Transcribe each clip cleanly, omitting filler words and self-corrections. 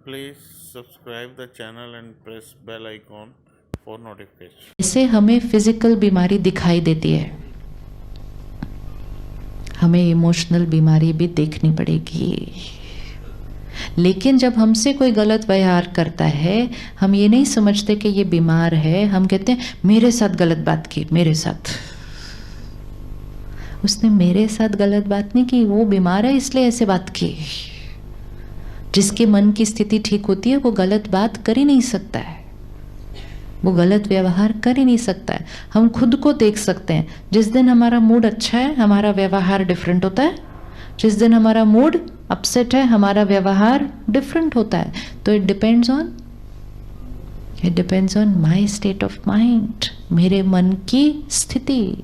Please subscribe the channel and press bell icon for notification. इससे हमें physical बीमारी दिखाई देती है, हमें इमोशनल बीमारी भी देखनी पड़ेगी। लेकिन जब हमसे कोई गलत व्यवहार करता है, हम ये नहीं समझते कि ये बीमार है, हम कहते हैं मेरे साथ गलत बात की, मेरे साथ। उसने मेरे साथ गलत बात नहीं की, वो बीमार है इसलिए ऐसे बात की। जिसके मन की स्थिति ठीक होती है वो गलत बात कर ही नहीं सकता है, वो गलत व्यवहार कर ही नहीं सकता है। हम खुद को देख सकते हैं, जिस दिन हमारा मूड अच्छा है हमारा व्यवहार डिफरेंट होता है, जिस दिन हमारा मूड अपसेट है हमारा व्यवहार डिफरेंट होता है। तो it depends on my state of mind, मेरे मन की स्थिति।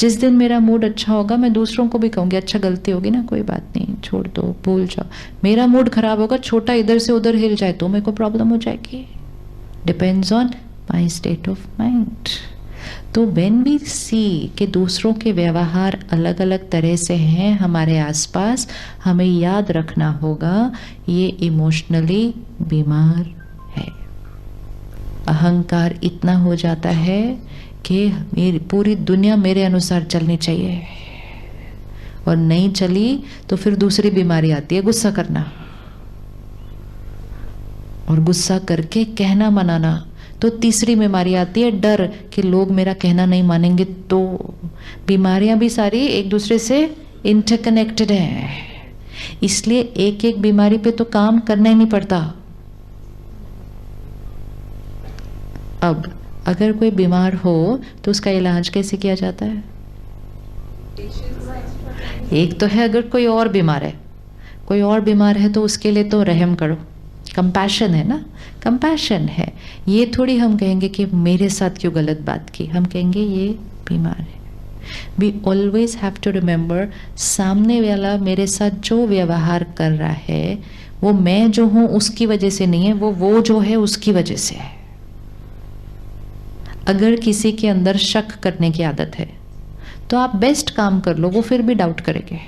जिस दिन मेरा मूड अच्छा होगा मैं दूसरों को भी कहूँगी अच्छा गलती होगी ना, कोई बात नहीं, छोड़ दो, भूल जाओ। मेरा मूड खराब होगा, छोटा इधर से उधर हिल जाए तो मेरे को प्रॉब्लम हो जाएगी। Depends on my state of mind. तो व्हेन वी सी कि दूसरों के व्यवहार अलग अलग तरह से हैं हमारे आसपास, हमें याद रखना होगा ये इमोशनली बीमार है। अहंकार इतना हो जाता है कि मेरी पूरी दुनिया मेरे अनुसार चलनी चाहिए, और नहीं चली तो फिर दूसरी बीमारी आती है गुस्सा करना, और गुस्सा करके कहना मनाना, तो तीसरी बीमारी आती है डर कि लोग मेरा कहना नहीं मानेंगे। तो बीमारियां भी सारी एक दूसरे से इंटरकनेक्टेड हैं, इसलिए एक एक बीमारी पे तो काम करना ही नहीं पड़ता। अब अगर कोई बीमार हो तो उसका इलाज कैसे किया जाता है? एक तो है अगर कोई और बीमार है, कोई और बीमार है तो उसके लिए तो रहम करो, कंपैशन है ना, कंपैशन है। ये थोड़ी हम कहेंगे कि मेरे साथ क्यों गलत बात की, हम कहेंगे ये बीमार है। We always have to remember सामने वाला मेरे साथ जो व्यवहार कर रहा है वो मैं जो हूं उसकी वजह से नहीं है, वो जो है उसकी वजह से है। अगर किसी के अंदर शक करने की आदत है तो आप बेस्ट काम कर लो, वो फिर भी डाउट करेंगे।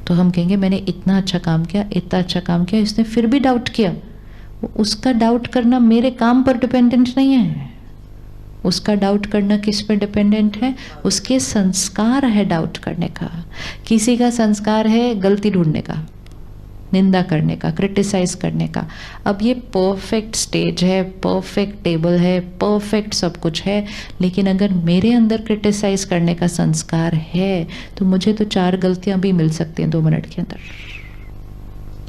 तो हम कहेंगे मैंने इतना अच्छा काम किया, इतना अच्छा काम किया, इसने फिर भी डाउट किया। उसका डाउट करना मेरे काम पर डिपेंडेंट नहीं है, उसका डाउट करना किस पर डिपेंडेंट है? उसके संस्कार है डाउट करने का। किसी का संस्कार है गलती ढूंढने का, निंदा करने का, क्रिटिसाइज करने का। अब ये परफेक्ट स्टेज है, परफेक्ट टेबल है, परफेक्ट सब कुछ है, लेकिन अगर मेरे अंदर क्रिटिसाइज करने का संस्कार है तो मुझे तो 4 गलतियां भी मिल सकती हैं 2 मिनट के अंदर।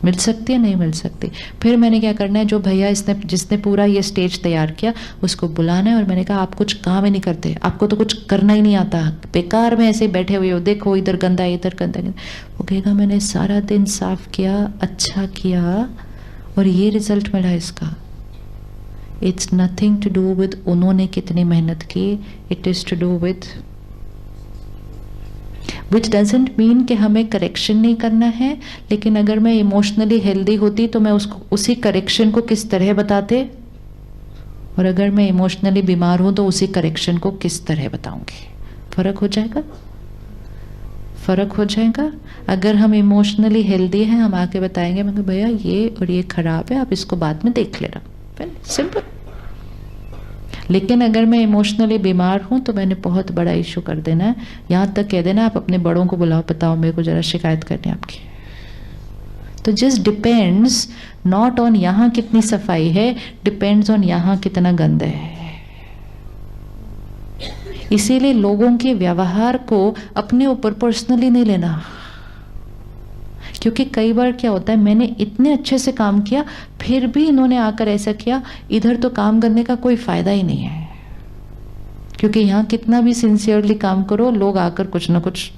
मिल सकती है, नहीं मिल सकती। फिर मैंने क्या करना है, जो भैया जिसने पूरा ये स्टेज तैयार किया उसको बुलाना है, और मैंने कहा आप कुछ काम ही नहीं करते, आपको तो कुछ करना ही नहीं आता, बेकार में ऐसे बैठे हुए हो, देखो इधर गंदा है इधर गंदा है। वो कहेगा मैंने सारा दिन साफ किया, अच्छा किया, और ये रिजल्ट मिला इसका। It's nothing to do with उन्होंने कितनी मेहनत की, it is to do with which doesn't mean कि हमें करेक्शन नहीं करना है। लेकिन अगर मैं इमोशनली हेल्दी होती तो मैं उसको उसी करेक्शन को किस तरह बताते, और अगर मैं इमोशनली बीमार हूं तो उसी करेक्शन को किस तरह बताऊंगी। फर्क हो जाएगा, फर्क हो जाएगा। अगर हम इमोशनली हेल्दी हैं हम आके बताएंगे मगर भैया ये और ये खराब है, आप इसको बाद में देख लेना, सिंपल। लेकिन अगर मैं इमोशनली बीमार हूं तो मैंने बहुत बड़ा इशू कर देना है, यहां तक कह देना आप अपने बड़ों को बुलाओ, बताओ मेरे को जरा शिकायत करनी है आपकी। तो जस्ट डिपेंड्स नॉट ऑन यहां कितनी सफाई है, डिपेंड्स ऑन यहां कितना गंद है। इसीलिए लोगों के व्यवहार को अपने ऊपर पर्सनली नहीं लेना, क्योंकि कई बार क्या होता है मैंने इतने अच्छे से काम किया फिर भी इन्होंने आकर ऐसा किया, इधर तो काम करने का कोई फायदा ही नहीं है। क्योंकि यहां कितना भी सिंसियरली काम करो लोग आकर कुछ ना कुछ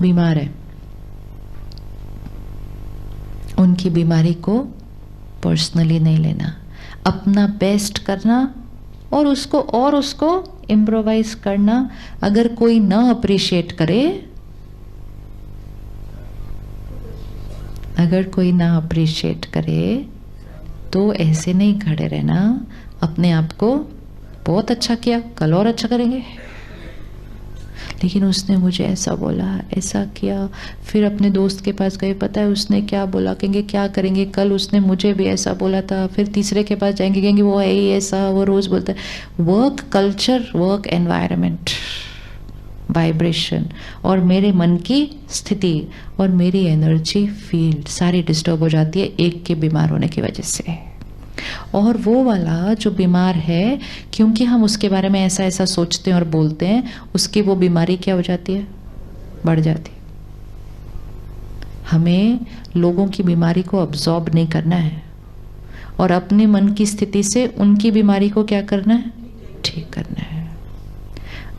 बीमार है, उनकी बीमारी को पर्सनली नहीं लेना, अपना बेस्ट करना और उसको इम्प्रोवाइज करना। अगर कोई ना अप्रिशिएट करे, अगर कोई ना अप्रिशिएट करे तो ऐसे नहीं खड़े रहना, अपने आप को बहुत अच्छा किया कल और अच्छा करेंगे। लेकिन उसने मुझे ऐसा बोला, ऐसा किया। फिर अपने दोस्त के पास गए, पता है उसने क्या बोला, कहेंगे क्या करेंगे, कल उसने मुझे भी ऐसा बोला था। फिर तीसरे के पास जाएंगे, कहेंगे वो है ही ऐसा, वो रोज़ बोलता है। Work culture, work environment, vibration और मेरे मन की स्थिति और मेरी एनर्जी फील्ड सारी डिस्टर्ब हो जाती है एक के बीमार होने की वजह से। और वो वाला जो बीमार है, क्योंकि हम उसके बारे में ऐसा ऐसा सोचते हैं और बोलते हैं, उसकी वो बीमारी क्या हो जाती है, बढ़ जाती है। हमें लोगों की बीमारी को अब्जॉर्ब नहीं करना है और अपने मन की स्थिति से उनकी बीमारी को क्या करना है, ठीक करना है।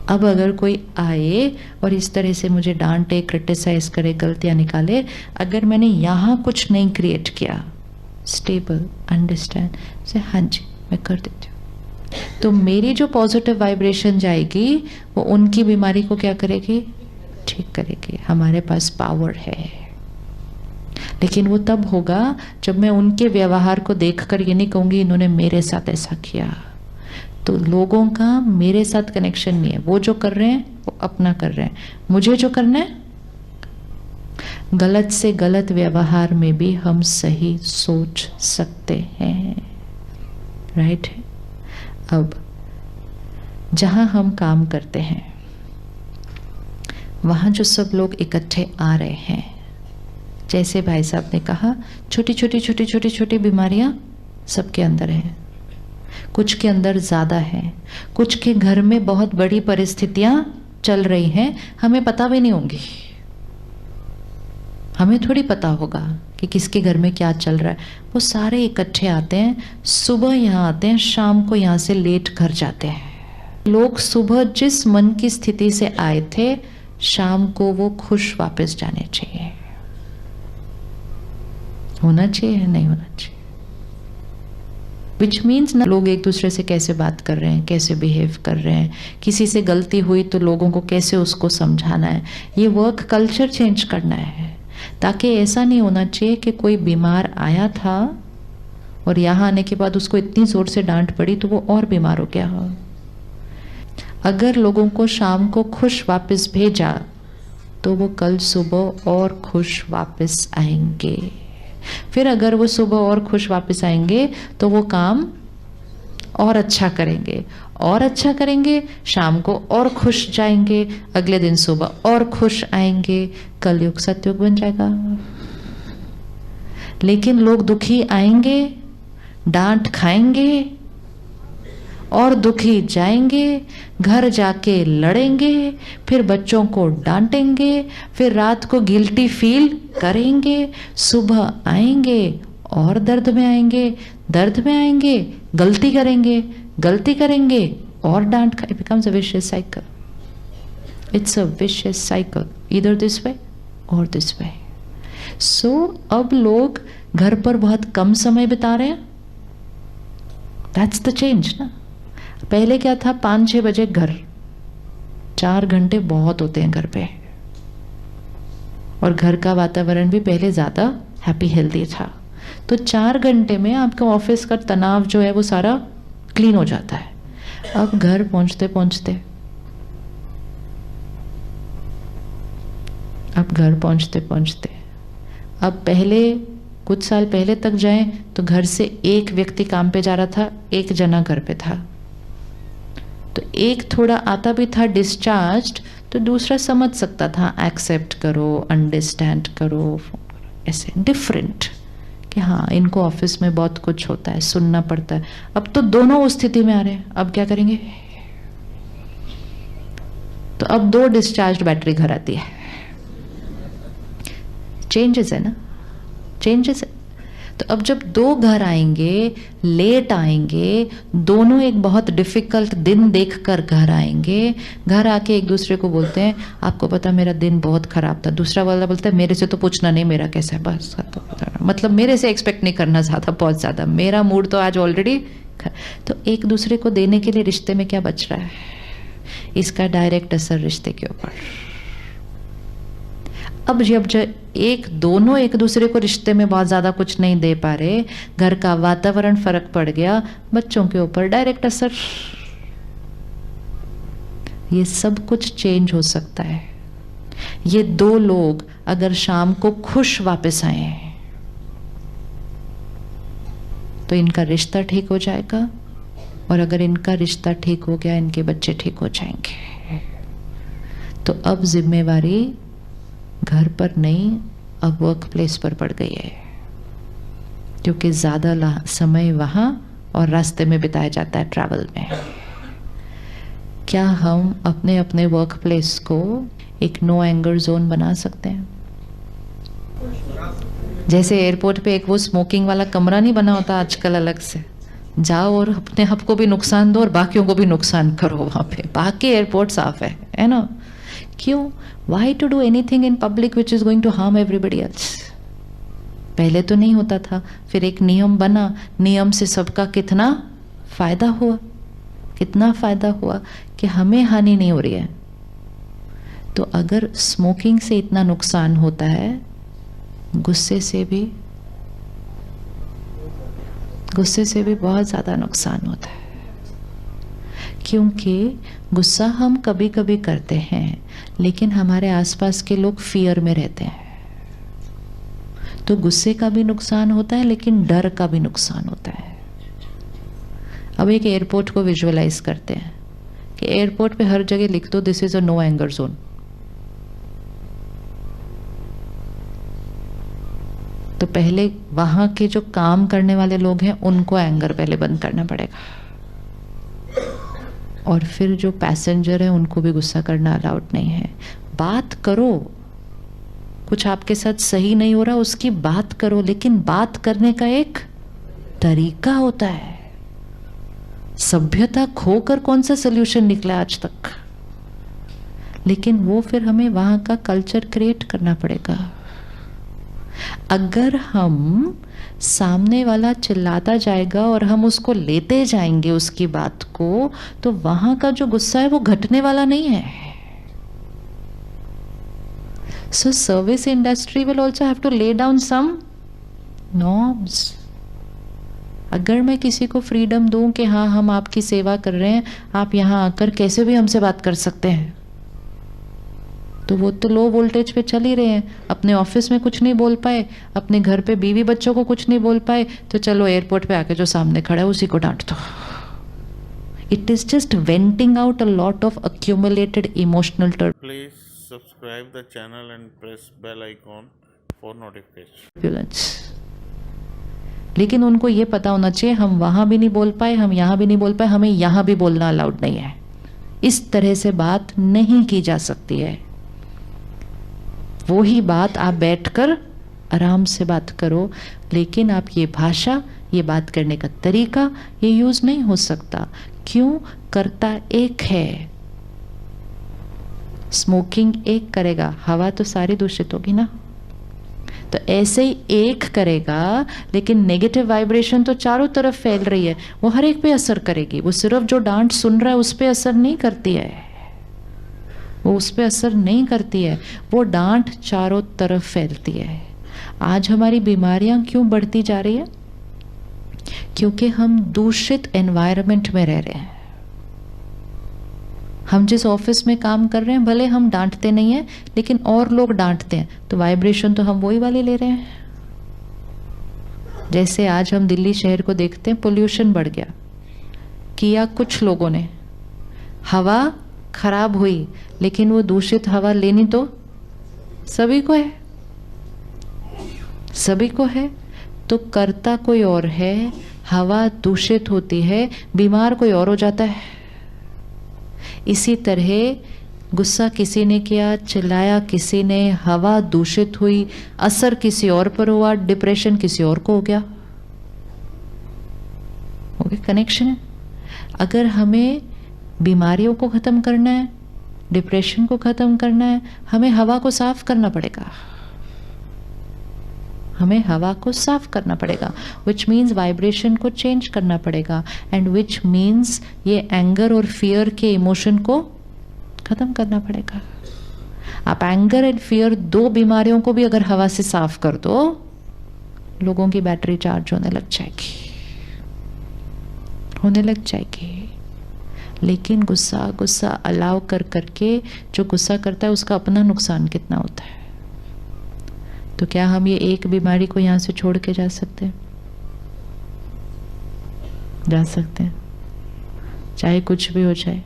अब अगर कोई आए और इस तरह से मुझे डांटे, क्रिटिसाइज करे, गलतियां निकाले, अगर मैंने यहाँ कुछ नहीं क्रिएट किया, स्टेबल, अंडरस्टैंड से, हाँ जी मैं कर देती हूँ, तो मेरी जो पॉजिटिव वाइब्रेशन जाएगी वो उनकी बीमारी को क्या करेगी, ठीक करेगी। हमारे पास पावर है, लेकिन वो तब होगा जब मैं उनके व्यवहार को देखकर ये नहीं कहूँगी इन्होंने मेरे साथ ऐसा किया। तो लोगों का मेरे साथ कनेक्शन नहीं है, वो जो कर रहे हैं वो अपना कर रहे हैं, मुझे जो करना है। गलत से गलत व्यवहार में भी हम सही सोच सकते हैं, राइट है। अब जहां हम काम करते हैं वहां जो सब लोग इकट्ठे आ रहे हैं, जैसे भाई साहब ने कहा, छोटी छोटी छोटी छोटी छोटी बीमारियां सबके अंदर हैं, कुछ के अंदर ज़्यादा है, कुछ के घर में बहुत बड़ी परिस्थितियां चल रही हैं, हमें पता भी नहीं होंगी। हमें थोड़ी पता होगा कि किसके घर में क्या चल रहा है। वो सारे इकट्ठे आते हैं, सुबह यहाँ आते हैं, शाम को यहाँ से लेट घर जाते हैं। लोग सुबह जिस मन की स्थिति से आए थे, शाम को वो खुश वापस जाने चाहिए। होना चाहिए, नहीं होना चाहिए। विच मीन्स ना, लोग एक दूसरे से कैसे बात कर रहे हैं, कैसे बिहेव कर रहे हैं, किसी से गलती हुई तो लोगों को कैसे उसको समझाना है, ये वर्क कल्चर चेंज करना है। ताकि ऐसा नहीं होना चाहिए कि कोई बीमार आया था और यहाँ आने के बाद उसको इतनी जोर से डांट पड़ी तो वो और बीमार हो गया हो। अगर लोगों को शाम को खुश वापस भेजा तो वो कल सुबह और खुश वापस आएंगे। फिर अगर वो सुबह और खुश वापस आएंगे तो वो काम और अच्छा करेंगे, और अच्छा करेंगे, शाम को और खुश जाएंगे, अगले दिन सुबह और खुश आएंगे, कलयुग सतयुग बन जाएगा। लेकिन लोग दुखी आएंगे, डांट खाएंगे और दुखी जाएंगे, घर जाके लड़ेंगे, फिर बच्चों को डांटेंगे, फिर रात को गिल्टी फील करेंगे, सुबह आएंगे और दर्द में आएंगे, दर्द में आएंगे, गलती करेंगे, गलती करेंगे और डांट खा। It becomes a vicious cycle. It's a vicious cycle, either this way or this way. So अब लोग घर पर बहुत कम समय बिता रहे हैं। That's the change ना। पहले क्या था, 5-6 बजे घर, 4 घंटे बहुत होते हैं घर पे, और घर का वातावरण भी पहले ज़्यादा हैप्पी हेल्दी था। तो 4 घंटे में आपका ऑफिस का तनाव जो है वो सारा क्लीन हो जाता है। अब घर पहुंचते पहुंचते अब पहले कुछ साल पहले तक जाएं तो घर से एक व्यक्ति काम पे जा रहा था, एक जना घर पे था, तो एक थोड़ा आता भी था डिस्चार्ज्ड, तो दूसरा समझ सकता था, एक्सेप्ट करो, अंडरस्टैंड करो, ऐसे डिफरेंट कि हाँ इनको ऑफिस में बहुत कुछ होता है, सुनना पड़ता है। अब तो दोनों उस स्थिति में आ रहे हैं, अब क्या करेंगे? तो अब 2 डिस्चार्ज्ड बैटरी घर आती है। चेंजेस है ना, चेंजेस है। तो अब जब 2 घर आएंगे, लेट आएंगे, दोनों एक बहुत डिफिकल्ट दिन देखकर घर आएंगे, घर आके एक दूसरे को बोलते हैं आपको पता मेरा दिन बहुत खराब था, दूसरा वाला बोलता है मेरे से तो पूछना नहीं मेरा कैसा है, बस मतलब मेरे से एक्सपेक्ट नहीं करना ज़्यादा, बहुत ज़्यादा, मेरा मूड तो आज ऑलरेडी। तो एक दूसरे को देने के लिए रिश्ते में क्या बच रहा है? इसका डायरेक्ट असर रिश्ते के ऊपर। अब जब दोनों एक दूसरे को रिश्ते में बहुत ज़्यादा कुछ नहीं दे पा रहे, घर का वातावरण फर्क पड़ गया, बच्चों के ऊपर डायरेक्ट असर। ये सब कुछ चेंज हो सकता है। ये दो लोग अगर शाम को खुश वापस आए तो इनका रिश्ता ठीक हो जाएगा, और अगर इनका रिश्ता ठीक हो गया इनके बच्चे ठीक हो जाएंगे। तो अब जिम्मेवारी घर पर नहीं, अब वर्क प्लेस पर पड़ गई है, क्योंकि ज़्यादा समय वहाँ और रास्ते में बिताया जाता है, ट्रैवल में। क्या हम अपने अपने वर्क प्लेस को एक नो एंगर जोन बना सकते हैं? जैसे एयरपोर्ट पे एक वो स्मोकिंग वाला कमरा नहीं बना होता आजकल, अलग से जाओ और अपने आप को भी नुकसान दो और बाकियों को भी नुकसान करो वहाँ पे, बाकी एयरपोर्ट साफ है ना? क्यों? Why to do anything in public which is going to harm everybody else? पहले तो नहीं होता था, फिर एक नियम बना, नियम से सबका कितना फायदा हुआ, कितना फायदा हुआ कि हमें हानि नहीं हो रही है। तो अगर स्मोकिंग से इतना नुकसान होता है, गुस्से से भी बहुत ज़्यादा नुकसान होता है। क्योंकि गुस्सा हम कभी कभी करते हैं, लेकिन हमारे आसपास के लोग फियर में रहते हैं, तो गुस्से का भी नुकसान होता है, लेकिन डर का भी नुकसान होता है। अब एक एयरपोर्ट को विजुअलाइज करते हैं कि एयरपोर्ट पे हर जगह लिख दो this is a no anger zone. तो पहले वहां के जो काम करने वाले लोग हैं उनको एंगर पहले बंद करना पड़ेगा, और फिर जो पैसेंजर है उनको भी गुस्सा करना अलाउड नहीं है। बात करो, कुछ आपके साथ सही नहीं हो रहा उसकी बात करो, लेकिन बात करने का एक तरीका होता है। सभ्यता खोकर कौन सा सोल्यूशन निकला आज तक, लेकिन वो फिर हमें वहां का कल्चर क्रिएट करना पड़ेगा। अगर हम सामने वाला चिल्लाता जाएगा और हम उसको लेते जाएंगे उसकी बात को, तो वहां का जो गुस्सा है वो घटने वाला नहीं है। So service industry will also have to lay down some norms. अगर मैं किसी को फ्रीडम दूं कि हाँ हम आपकी सेवा कर रहे हैं, आप यहाँ आकर कैसे भी हमसे बात कर सकते हैं, तो वो तो लो वोल्टेज पे चल ही रहे हैं। अपने ऑफिस में कुछ नहीं बोल पाए, अपने घर पे बीवी बच्चों को कुछ नहीं बोल पाए, तो चलो एयरपोर्ट पे आके जो सामने खड़ा है उसी को डांट दो। It is just venting out a lot of accumulated emotional Please subscribe the channel and press bell icon for notification. turbulence। लेकिन उनको ये पता होना चाहिए हम वहां भी नहीं बोल पाए, हम यहाँ भी नहीं बोल पाए, हमें यहाँ भी बोलना अलाउड नहीं है। इस तरह से बात नहीं की जा सकती है। वो ही बात आप बैठकर आराम से बात करो, लेकिन आप ये भाषा, ये बात करने का तरीका, ये यूज नहीं हो सकता। क्यों? करता एक है, स्मोकिंग एक करेगा, हवा तो सारी दूषित होगी ना। तो ऐसे ही एक करेगा, लेकिन नेगेटिव वाइब्रेशन तो चारों तरफ फैल रही है, वो हर एक पे असर करेगी। वो सिर्फ जो डांट सुन रहा है उस पे असर नहीं करती है, वो उस पे असर नहीं करती है, वो डांट चारों तरफ फैलती है। आज हमारी बीमारियां क्यों बढ़ती जा रही है? क्योंकि हम दूषित एनवायरनमेंट में रह रहे हैं। हम जिस ऑफिस में काम कर रहे हैं, भले हम डांटते नहीं हैं, लेकिन और लोग डांटते हैं, तो वाइब्रेशन तो हम वही वाले ले रहे हैं। जैसे आज हम दिल्ली शहर को देखते हैं, पोल्यूशन बढ़ गया, किया कुछ लोगों ने, हवा खराब हुई, लेकिन वो दूषित हवा लेनी तो सभी को है, सभी को है। तो करता कोई और है, हवा दूषित होती है, बीमार कोई और हो जाता है। इसी तरह गुस्सा किसी ने किया, चिल्लाया किसी ने, हवा दूषित हुई, असर किसी और पर हुआ, डिप्रेशन किसी और को हो गया। ओके, कनेक्शन है। अगर हमें बीमारियों को खत्म करना है, डिप्रेशन को खत्म करना है, हमें हवा को साफ करना पड़ेगा, हमें हवा को साफ करना पड़ेगा, विच मीन्स वाइब्रेशन को चेंज करना पड़ेगा, एंड विच मीन्स ये एंगर और फियर के इमोशन को खत्म करना पड़ेगा। आप एंगर एंड फियर, दो बीमारियों को भी अगर हवा से साफ कर दो, लोगों की बैटरी चार्ज होने लग जाएगी, होने लग जाएगी। लेकिन गुस्सा गुस्सा अलाउ कर करके जो गुस्सा करता है उसका अपना नुकसान कितना होता है। तो क्या हम ये एक बीमारी को यहाँ से छोड़ के जा सकते हैं? जा सकते हैं, चाहे कुछ भी हो जाए,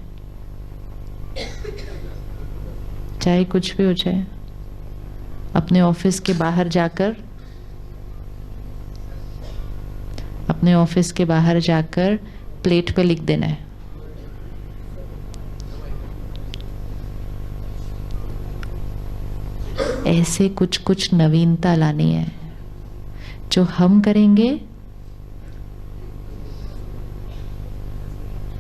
चाहे कुछ भी हो जाए। अपने ऑफिस के बाहर जाकर, अपने ऑफिस के बाहर जाकर प्लेट पे लिख देना है, ऐसे कुछ कुछ नवीनता लानी है जो हम करेंगे,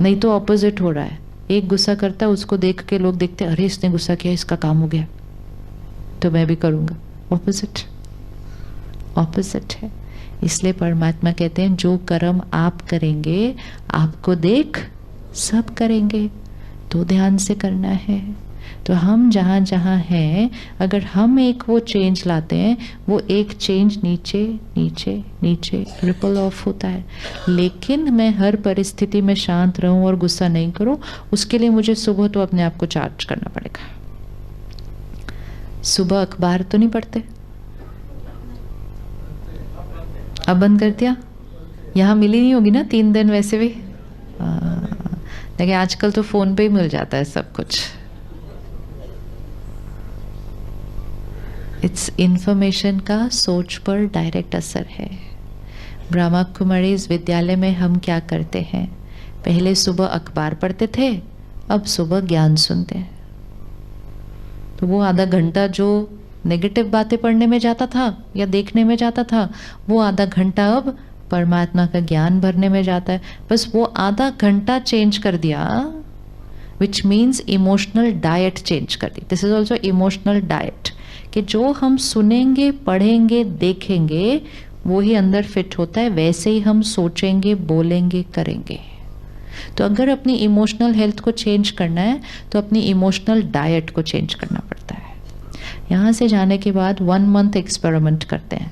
नहीं तो ऑपोजिट हो रहा है। एक गुस्सा करता है, उसको देख के लोग देखते हैं, अरे इसने गुस्सा किया, इसका काम हो गया, तो मैं भी करूंगा। ऑपोजिट, ऑपोजिट है। इसलिए परमात्मा कहते हैं जो कर्म आप करेंगे आपको देख सब करेंगे, तो ध्यान से करना है। तो हम जहाँ जहाँ हैं, अगर हम एक वो चेंज लाते हैं, वो एक चेंज नीचे नीचे नीचे रिपल ऑफ होता है। लेकिन मैं हर परिस्थिति में शांत रहूं और गुस्सा नहीं करूं, उसके लिए मुझे सुबह तो अपने आप को चार्ज करना पड़ेगा। सुबह अखबार तो नहीं पढ़ते, अब बंद कर दिया। यहाँ मिली नहीं होगी ना 3 दिन वैसे भी, लेकिन आजकल तो फोन पे ही मिल जाता है सब कुछ। इट्स इंफॉर्मेशन का सोच पर डायरेक्ट असर है। ब्रह्मा कुमारीज विद्यालय में हम क्या करते हैं, पहले सुबह अखबार पढ़ते थे, अब सुबह ज्ञान सुनते हैं। तो वो आधा घंटा जो नेगेटिव बातें पढ़ने में जाता था या देखने में जाता था, वो आधा घंटा अब परमात्मा का ज्ञान भरने में जाता है। बस वो आधा घंटा चेंज कर दिया, which means emotional diet change कर दी। This is also emotional diet, कि जो हम सुनेंगे, पढ़ेंगे, देखेंगे, वो ही अंदर फिट होता है, वैसे ही हम सोचेंगे, बोलेंगे, करेंगे। तो अगर अपनी इमोशनल हेल्थ को चेंज करना है तो अपनी इमोशनल डाइट को चेंज करना पड़ता है। यहाँ से जाने के बाद 1 मंथ एक्सपेरिमेंट करते हैं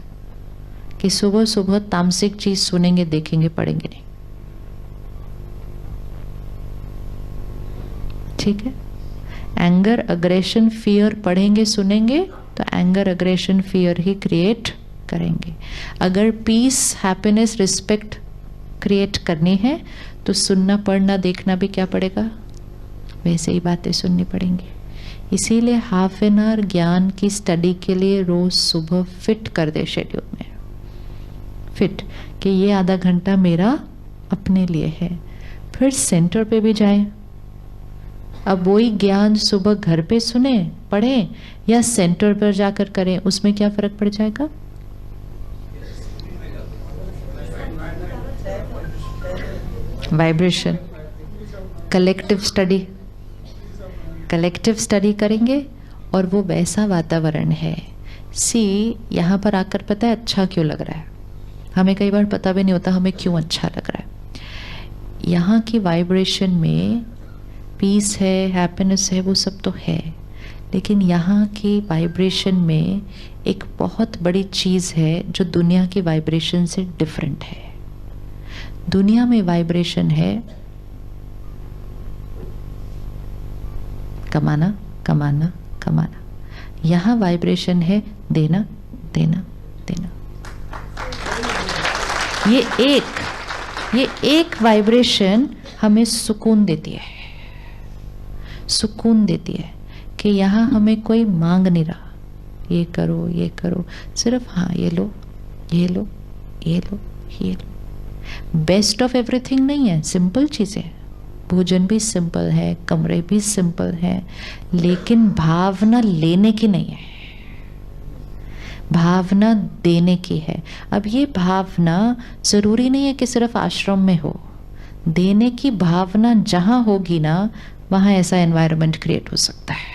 कि सुबह सुबह तामसिक चीज सुनेंगे, देखेंगे, पढ़ेंगे नहीं। ठीक है? एंगर, अग्रेशन, फियर पढ़ेंगे, सुनेंगे तो एंगर, अग्रेशन, फियर ही क्रिएट करेंगे। अगर पीस, हैप्पीनेस, रिस्पेक्ट क्रिएट करनी है तो सुनना, पढ़ना, देखना भी क्या पड़ेगा, वैसे ही बातें सुननी पड़ेंगी। इसीलिए हाफ एन आवर ज्ञान की स्टडी के लिए रोज सुबह फिट कर दे शेड्यूल में, फिट कि ये आधा घंटा मेरा अपने लिए है। फिर सेंटर पे भी जाएं। अब वही ज्ञान सुबह घर पे सुने, पढ़ें या सेंटर पर जाकर करें, उसमें क्या फर्क पड़ जाएगा? Vibration. Collective study, collective study करेंगे और वो वैसा वातावरण है। सी यहाँ पर आकर पता है अच्छा क्यों लग रहा है, हमें कई बार पता भी नहीं होता हमें क्यों अच्छा लग रहा है। यहाँ की वाइब्रेशन में पीस है, हैप्पीनेस है, वो सब तो है, लेकिन यहाँ की वाइब्रेशन में एक बहुत बड़ी चीज़ है जो दुनिया की वाइब्रेशन से डिफरेंट है। दुनिया में वाइब्रेशन है कमाना, कमाना, कमाना। यहाँ वाइब्रेशन है देना, देना, देना। ये एक वाइब्रेशन हमें सुकून देती है, सुकून देती है कि यहाँ हमें कोई मांग नहीं रहा, ये करो, ये करो, सिर्फ हाँ ये लो, ये लो, ये लो, ये लो। बेस्ट ऑफ एवरीथिंग नहीं है, सिंपल चीज़ें, भोजन भी सिंपल है, कमरे भी सिंपल है, लेकिन भावना लेने की नहीं है, भावना देने की है। अब ये भावना ज़रूरी नहीं है कि सिर्फ आश्रम में हो, देने की भावना जहाँ होगी ना, वहाँ ऐसा एनवायरनमेंट क्रिएट हो सकता है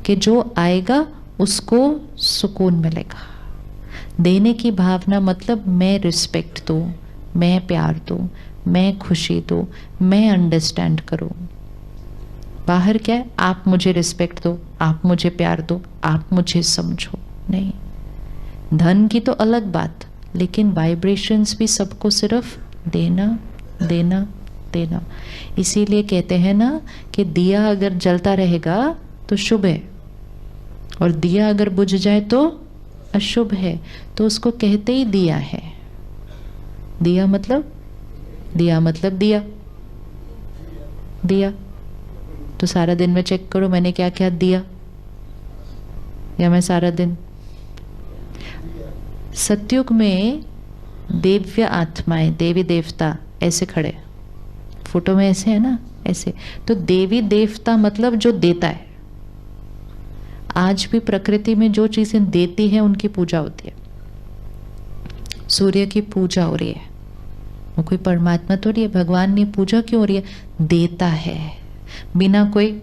कि जो आएगा उसको सुकून मिलेगा। देने की भावना मतलब मैं रिस्पेक्ट दूँ, मैं प्यार दूँ, मैं खुशी दूँ, मैं अंडरस्टैंड करूँ। बाहर क्या है, आप मुझे रिस्पेक्ट दो, आप मुझे प्यार दो, आप मुझे समझो। नहीं, धन की तो अलग बात, लेकिन वाइब्रेशंस भी सबको सिर्फ देना, देना, देना। इसीलिए कहते हैं ना कि दिया अगर जलता रहेगा तो शुभ है, और दिया अगर बुझ जाए तो अशुभ है। तो उसको कहते ही दिया है। दिया मतलब दिया। दिया तो सारा दिन में चेक करो मैंने क्या क्या दिया, या मैं सारा दिन। सतयुग में दिव्य आत्माएं, देवी देवता ऐसे खड़े, फोटो में ऐसे है ना, ऐसे। तो देवी देवता मतलब जो देता है। आज भी प्रकृति में जो चीजें देती हैं उनकी पूजा होती है। सूर्य की पूजा हो रही है, वो कोई परमात्मा तो नहीं है, भगवान ने पूजा क्यों हो रही है? देता है। बिना कोई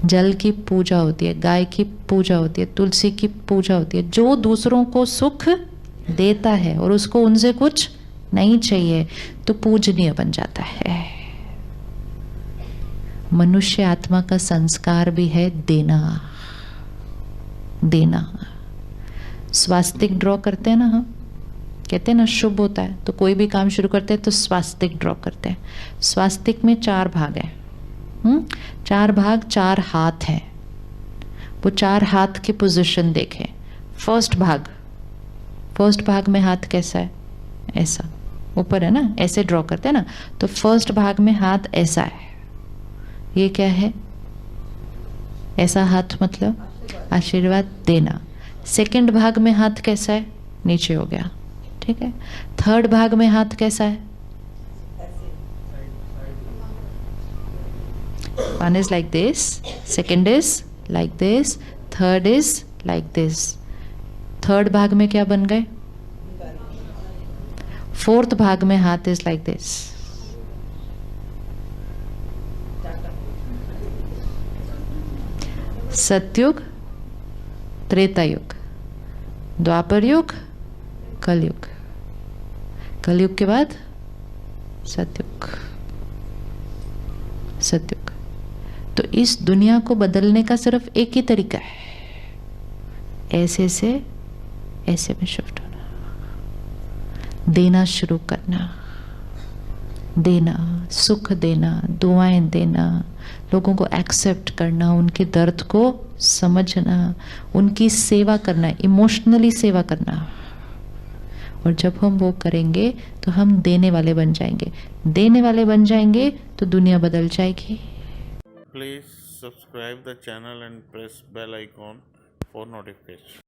जल की पूजा होती है, गाय की पूजा होती है, तुलसी की पूजा होती है। जो दूसरों को सुख देता है और उसको उनसे कुछ नहीं चाहिए तो पूजनीय बन जाता है। मनुष्य आत्मा का संस्कार भी है देना। देना। स्वास्तिक ड्रॉ करते हैं ना हम, कहते हैं ना शुभ होता है, तो कोई भी काम शुरू करते हैं तो स्वास्तिक ड्रॉ करते हैं। स्वास्तिक में 4 भाग हैं। 4 भाग, 4 हाथ हैं। वो 4 हाथ की पोजीशन देखें। फर्स्ट भाग में हाथ कैसा है? ऐसा ऊपर है ना, ऐसे ड्रॉ करते हैं ना। तो फर्स्ट भाग में हाथ ऐसा है, ये क्या है? ऐसा हाथ मतलब आशीर्वाद देना। सेकंड भाग में हाथ कैसा है? नीचे हो गया, ठीक है। थर्ड भाग में हाथ कैसा है? One is like this, second is like this, third is like this. Third भाग में क्या बन गए? फोर्थ भाग में हाथ is like this. सतयुग, त्रेता युग, द्वापर युग, कलयुग। कलयुग के बाद सतयुग। सतयुग। तो इस दुनिया को बदलने का सिर्फ एक ही तरीका है, ऐसे से ऐसे में शिफ्ट होना, देना शुरू करना। देना, सुख देना, दुआएं देना, लोगों को एक्सेप्ट करना, उनके दर्द को समझना, उनकी सेवा करना, इमोशनली सेवा करना। और जब हम वो करेंगे तो हम देने वाले बन जाएंगे। देने वाले बन जाएंगे तो दुनिया बदल जाएगी। Please subscribe the channel and press bell icon for notification.